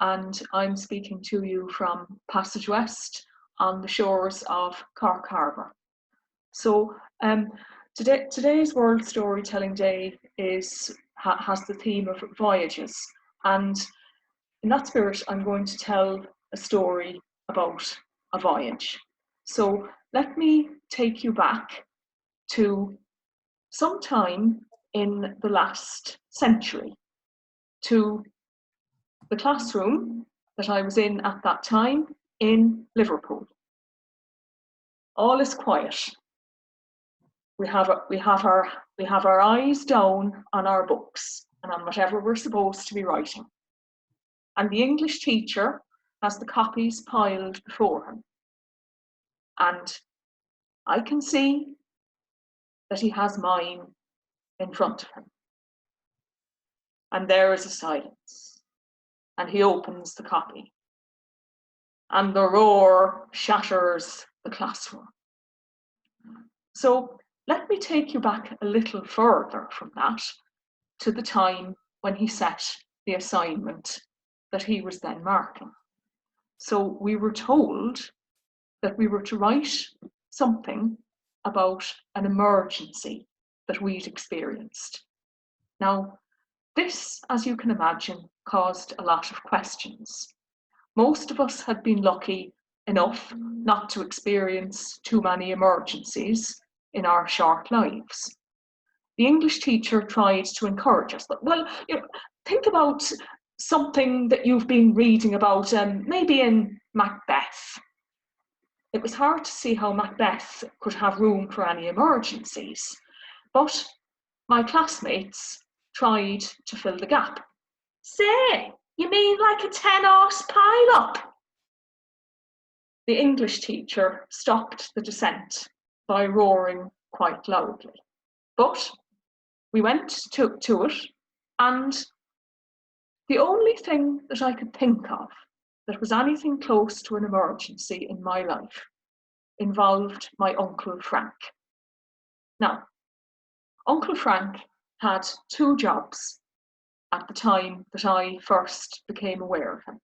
and I'm speaking to you from Passage West on the shores of Cork Harbour. So today's World Storytelling Day has the theme of voyages, and in that spirit I'm going to tell a story about a voyage. So let me take you back to some time in the last century, to the classroom that I was in at that time in Liverpool. All is quiet. We have our eyes down on our books and on whatever we're supposed to be writing. And the English teacher has the copies piled before him. And I can see that he has mine in front of him. And there is a silence. And he opens the copy. And the roar shatters the classroom. So let me take you back a little further from that to the time when he set the assignment that he was then marking. So we were told that we were to write something about an emergency that we'd experienced. Now, this, as you can imagine, caused a lot of questions. Most of us had been lucky enough not to experience too many emergencies in our short lives. The English teacher tried to encourage us, but, well, think about something that you've been reading about, maybe in Macbeth. It was hard to see how Macbeth could have room for any emergencies, but my classmates tried to fill the gap. Say, you mean like a 10-horse pile-up? The English teacher stopped the descent by roaring quite loudly. But we went to it, and the only thing that I could think of that was anything close to an emergency in my life involved my Uncle Frank. Now, Uncle Frank had two jobs at the time that I first became aware of him.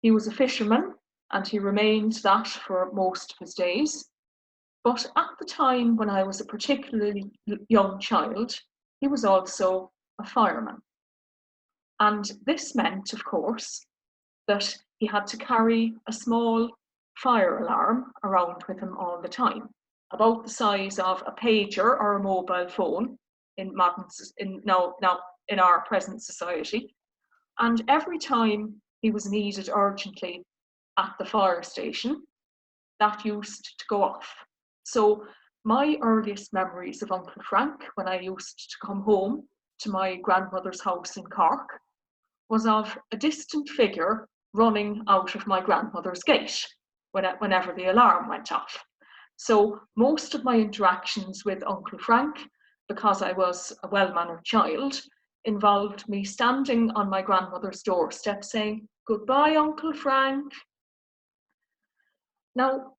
He was a fisherman, and he remained that for most of his days. But at the time when I was a particularly young child, he was also a fireman. And this meant, of course, that he had to carry a small fire alarm around with him all the time, about the size of a pager or a mobile phone in our present society. And every time he was needed urgently at the fire station, that used to go off. So my earliest memories of Uncle Frank, when I used to come home to my grandmother's house in Cork, was of a distant figure running out of my grandmother's gate whenever the alarm went off. So most of my interactions with Uncle Frank, because I was a well-mannered child, involved me standing on my grandmother's doorstep saying, "Goodbye, Uncle Frank." Now,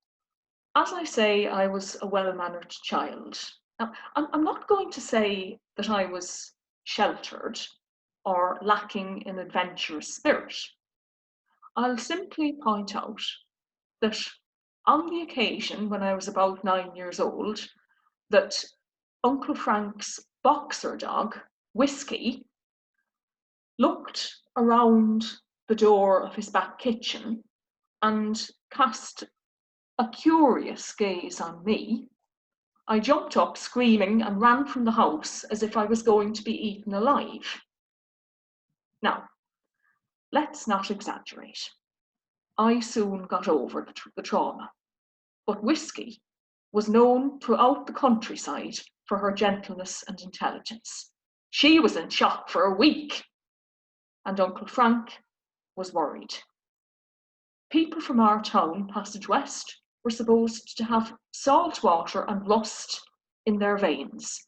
as I say, I was a well-mannered child. Now, I'm not going to say that I was sheltered or lacking in adventurous spirit. I'll simply point out that on the occasion when I was about 9 years old, that Uncle Frank's boxer dog, Whiskey, looked around the door of his back kitchen and cast a curious gaze on me. I jumped up screaming and ran from the house as if I was going to be eaten alive. Now, let's not exaggerate. I soon got over the trauma, but Whiskey was known throughout the countryside for her gentleness and intelligence. She was in shock for a week, and Uncle Frank was worried. People from our town, Passage West, were supposed to have salt water and rust in their veins.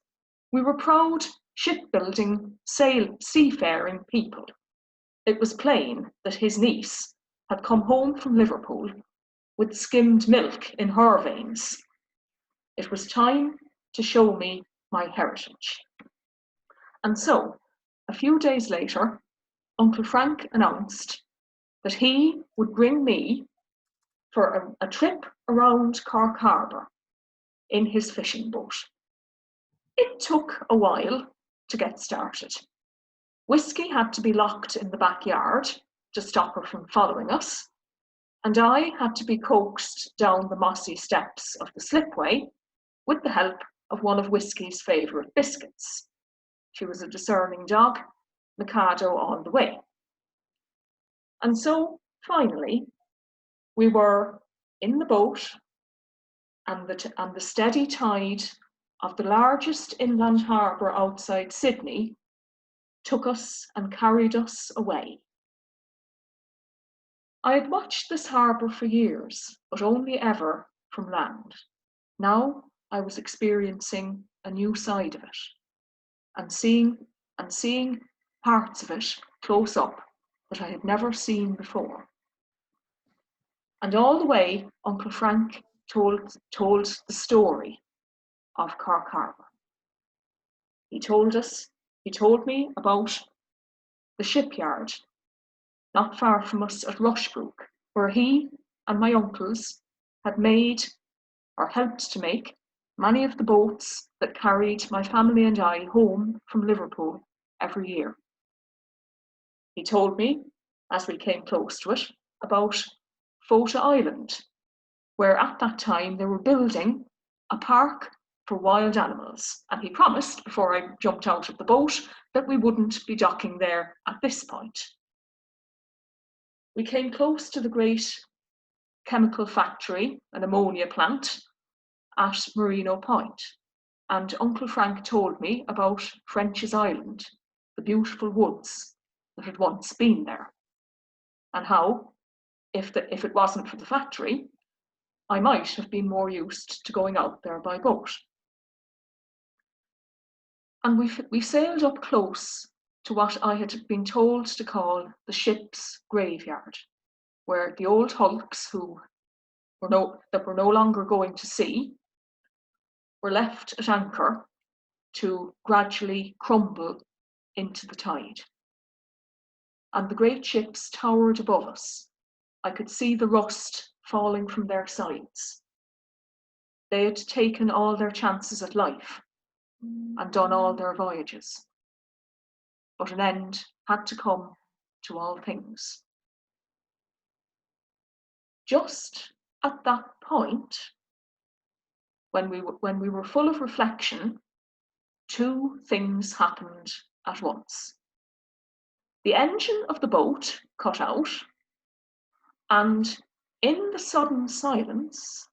We were proud, shipbuilding, seafaring people. It was plain that his niece had come home from Liverpool with skimmed milk in her veins. It was time to show me my heritage. And so, a few days later, Uncle Frank announced that he would bring me for a trip around Cork Harbour in his fishing boat. It took a while to get started. Whiskey had to be locked in the backyard to stop her from following us, and I had to be coaxed down the mossy steps of the slipway with the help of one of Whiskey's favourite biscuits. She was a discerning dog, Mikado all the way. And so, finally, we were in the boat, and the steady tide of the largest inland harbour outside Sydney took us and carried us away. I had watched this harbour for years, but only ever from land. Now I was experiencing a new side of it, and seeing parts of it close up that I had never seen before. And all the way, Uncle Frank told the story of Cork Harbour. He told me about the shipyard not far from us at Rushbrook, where he and my uncles had made or helped to make many of the boats that carried my family and I home from Liverpool every year. He told me, as we came close to it, about Fota Island, where at that time they were building a park for wild animals, and he promised, before I jumped out of the boat, that we wouldn't be docking there at this point. We came close to the great chemical factory, an ammonia plant, at Merino Point, and Uncle Frank told me about French's Island, the beautiful woods that had once been there, and how, if it wasn't for the factory, I might have been more used to going out there by boat. And we sailed up close to what I had been told to call the ship's graveyard, where the old hulks that were no longer going to sea were left at anchor to gradually crumble into the tide. And the great ships towered above us. I could see the rust falling from their sides. They had taken all their chances at life and done all their voyages. But an end had to come to all things. Just at that point, when we were full of reflection, two things happened at once. The engine of the boat cut out, and in the sudden silence,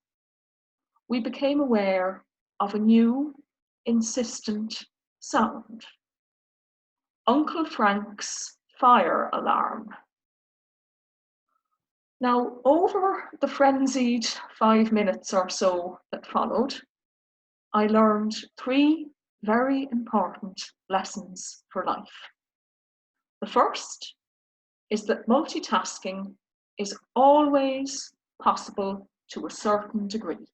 we became aware of a new, insistent sound. Uncle Frank's fire alarm. Now, over the frenzied 5 minutes or so that followed, I learned 3 very important lessons for life. The first is that multitasking is always possible to a certain degree,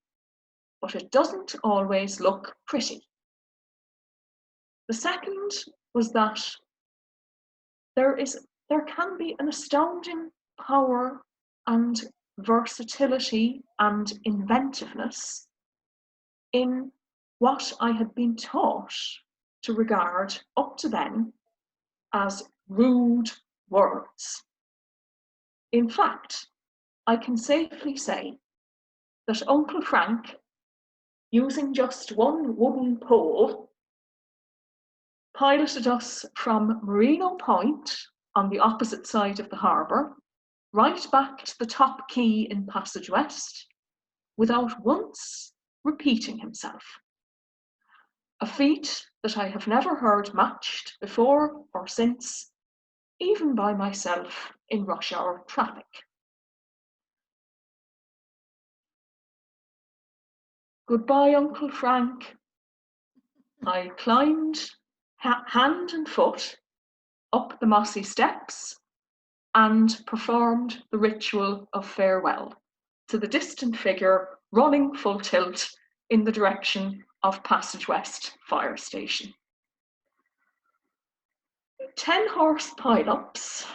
but it doesn't always look pretty. The second was that there can be an astounding power and versatility and inventiveness in what I had been taught to regard up to then as rude words. In fact, I can safely say that Uncle Frank, using just one wooden pole, piloted us from Merino Point on the opposite side of the harbour, right back to the top quay in Passage West, without once repeating himself. A feat that I have never heard matched before or since, even by myself in rush hour traffic. Goodbye, Uncle Frank. I climbed hand and foot up the mossy steps and performed the ritual of farewell to the distant figure running full tilt in the direction of Passage West Fire Station. 10-horse pile-ups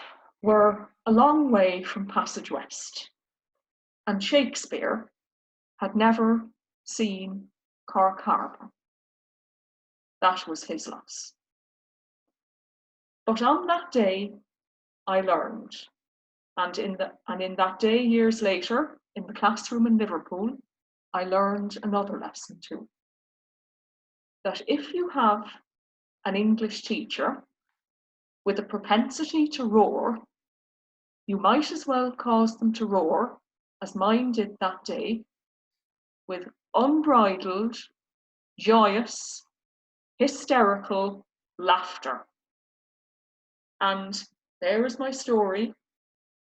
were a long way from Passage West, and Shakespeare had never seen Cork Harbour. That was his loss. But on that day, I learned, and in that day years later, in the classroom in Liverpool, I learned another lesson too. That if you have an English teacher with a propensity to roar, you might as well cause them to roar, as mine did that day, with unbridled, joyous, hysterical laughter. And there is my story,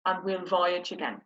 and we'll voyage again.